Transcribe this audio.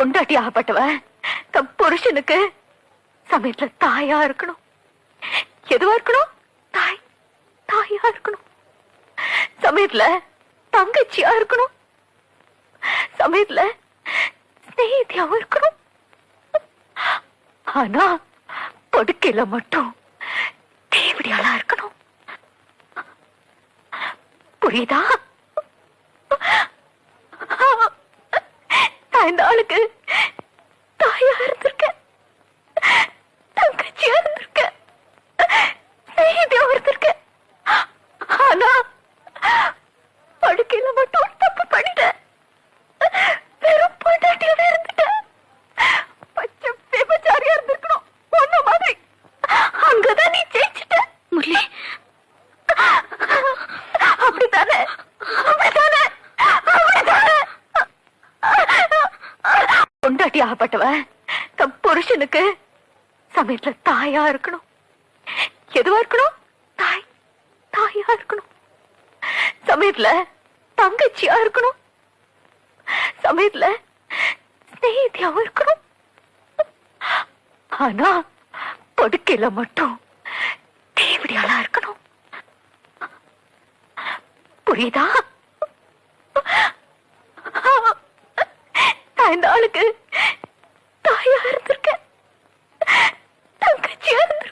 பொண்டாட்டி ஆகப்பட்டவ தன் புருஷனுக்கு சமயத்துல தாயா இருக்கணும். எதுவா இருக்கணும்? தாயா இருக்கணும். சமயத்துல தங்கச்சியா இருக்கணும். சமயத்துல ஸ்நேகிதியாவும் இருக்கணும். ஆனா படுக்கையில மட்டும் தேவடியாளா இருக்கணும். புரியுதா? நான் இந்த ஆளுக்கு தாயா இருந்திருக்கேன், தங்கச்சியா இருந்திருக்கேன், ஸ்நேகிதியா இருந்திருக்கேன். ஆனா படுக்கையில மட்டும் தப்பு பண்ணிட்டேன். வெறும் பொண்டாட்டியாவே இருந்துட்டேன். பச்சை விபச்சாரியா இருந்திருக்கணும் ஒன்ன மாதிரி. அங்கதான் நீ ஜெயிச்சுட்ட முரளி. அப்படித்தானே? அப்படித்தானே? அப்படித்தானே? பொண்டாட்டி ஆகப்பட்டவ தன் புருஷனுக்கு சமயத்துல தாயா இருக்கணும். எதுவா இருக்கணும்? தாயா இருக்கணும். சமயத்துல தங்கச்சியா இருக்கணும். சமயத்துல ஸ்நேகிதியாவும் இருக்கணும். ஆனா படுக்கையில மட்டும் தேவடியாளா இருக்கணும். புரியுதா? நான் இந்த ஆளுக்கு தாயா இருந்திருக்கேன், தங்கச்சியா இருந்திருக்கேன்.